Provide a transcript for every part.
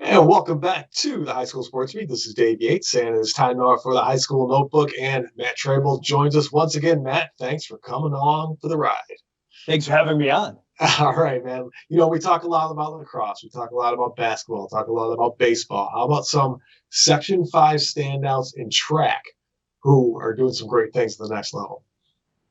And welcome back to the High School Sports Beat. This is Dave Yates, and it's time now for the High School Notebook. And Matt Trabold joins us once again. Matt, thanks for coming along for the ride. Thanks for having me on. All right, man. We talk a lot about lacrosse. We talk a lot about basketball. Talk a lot about baseball. How about some Section 5 standouts in track who are doing some great things at the next level?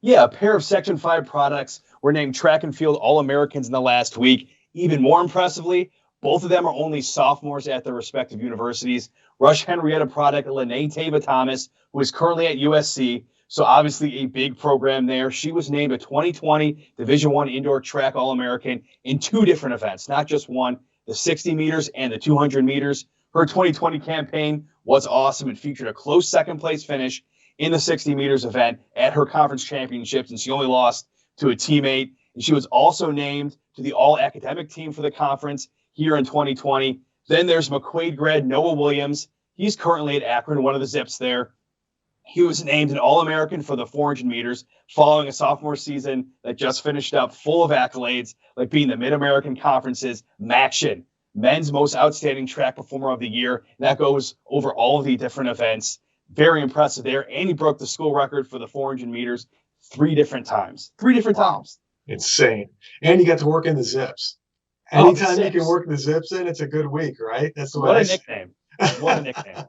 Yeah, a pair of Section 5 products were named track and field All-Americans in the last week. Even more impressively, both of them are only sophomores at their respective universities. Rush-Henrietta product Lanae Tava-Thomas, who is currently at USC, so obviously a big program there. She was named a 2020 Division I Indoor Track All-American in two different events, not just one, the 60 meters and the 200 meters. Her 2020 campaign was awesome. It featured a close second-place finish in the 60 meters event at her conference championships, and she only lost to a teammate. And she was also named to the all-academic team for the conference here in 2020. Then there's McQuaid grad Noah Williams. He's currently at Akron, one of the Zips there. He was named an All-American for the 400 meters following a sophomore season that just finished up full of accolades, like being the Mid-American Conference's MACtion, Men's Most Outstanding Track Performer of the Year. That goes over all of the different events. Very impressive there. And he broke the school record for the 400 meters three different times. Insane. And you got to work in the Zips. Anytime you can work the Zips in, it's a good week, right? That's the way. What a nickname. What a nickname.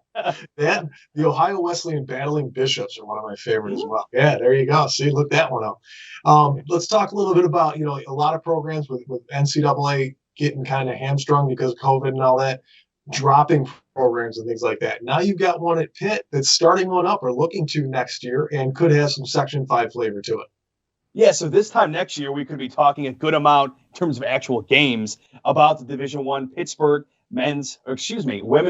The Ohio Wesleyan Battling Bishops are one of my favorites as well. Yeah, there you go. See, look that one up. Let's talk a little bit about, a lot of programs with NCAA getting kind of hamstrung because of COVID and all that, dropping programs and things like that. Now you've got one at Pitt that's starting one up or looking to next year and could have some Section 5 flavor to it. Yeah, so this time next year, we could be talking a good amount in terms of actual games about the Division I Pittsburgh women's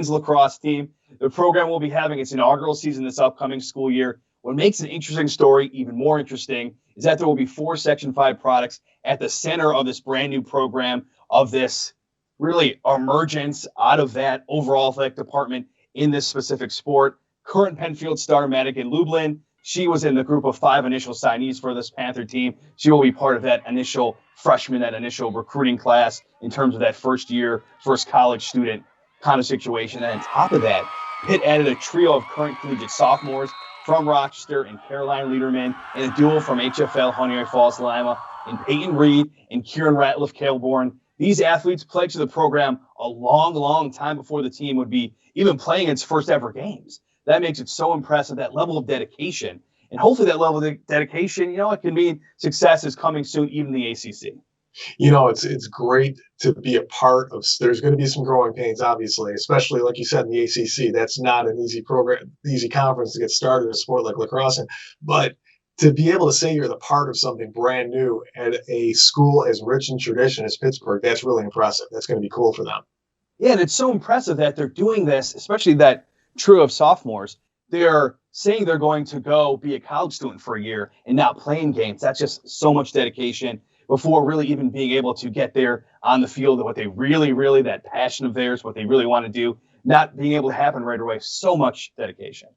lacrosse team. The program will be having its inaugural season this upcoming school year. What makes an interesting story even more interesting is that there will be 4 Section 5 products at the center of this brand new program, of this really emergence out of that overall athletic department in this specific sport. Current Penfield star Madigan Lublin, she was in the group of 5 initial signees for this Panther team. She will be part of that initial freshman, that initial recruiting class in terms of that first college student kind of situation. And on top of that, Pitt added a trio of current collegiate sophomores from Rochester and Caroline Liederman, and a duo from HFL Honeoye Falls Lima and Peyton Reed and Kieran Ratliff Kailborn. These athletes pledged to the program a long, long time before the team would be even playing its first ever games. That makes it so impressive, that level of dedication. And hopefully that level of dedication, it can mean success is coming soon, even the ACC. It's great to be a part of. There's going to be some growing pains, obviously, especially like you said in the ACC. That's not an easy conference to get started in a sport like lacrosse. But to be able to say you're the part of something brand new at a school as rich in tradition as Pittsburgh, that's really impressive. That's going to be cool for them. Yeah, and it's so impressive that they're doing this, especially that trio of sophomores. They're saying they're going to go be a college student for a year and not playing games. That's just so much dedication before really even being able to get there on the field, what they really, that passion of theirs, what they really want to do, not being able to happen right away. So much dedication.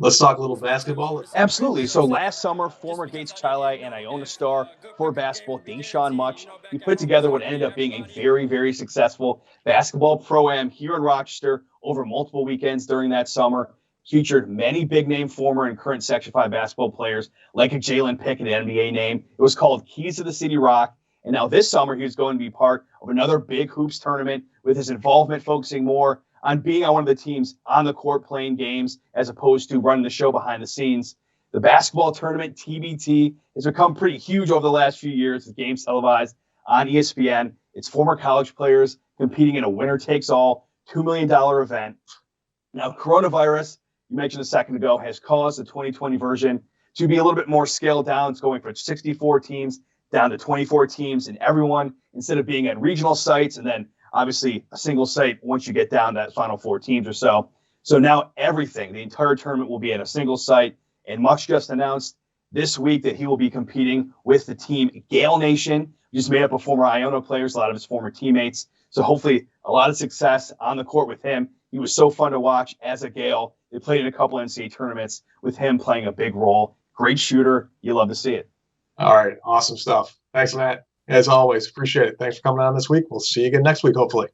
Let's talk a little basketball. Absolutely. So last summer, former Gates-Chili and Iona star for basketball, DeShawn Much, he put together what ended up being a very, very successful basketball pro-am here in Rochester over multiple weekends during that summer. Featured many big-name former and current Section 5 basketball players, like a Jalen Pickett, an NBA name. It was called Keys to the City Rock. And now this summer, he's going to be part of another big hoops tournament, with his involvement focusing more on being on one of the teams on the court playing games as opposed to running the show behind the scenes. The basketball tournament, TBT, has become pretty huge over the last few years, with games televised on ESPN. It's former college players competing in a winner-takes-all $2 million event. Now, coronavirus, you mentioned a second ago, has caused the 2020 version to be a little bit more scaled down. It's going from 64 teams down to 24 teams, and everyone, instead of being at regional sites and then obviously a single site once you get down to that final 4 teams or so. So now everything, the entire tournament, will be at a single site. And Much just announced this week that he will be competing with the team Gale Nation, which is made up of former Iona players, a lot of his former teammates. So hopefully a lot of success on the court with him. He was so fun to watch as a Gale. They played in a couple NCAA tournaments with him playing a big role. Great shooter. You love to see it. All right. Awesome stuff. Thanks, Matt. As always, appreciate it. Thanks for coming on this week. We'll see you again next week, hopefully.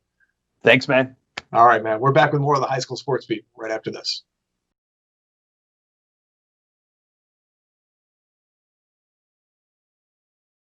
Thanks, man. All right, man. We're back with more of the high school sports beat right after this.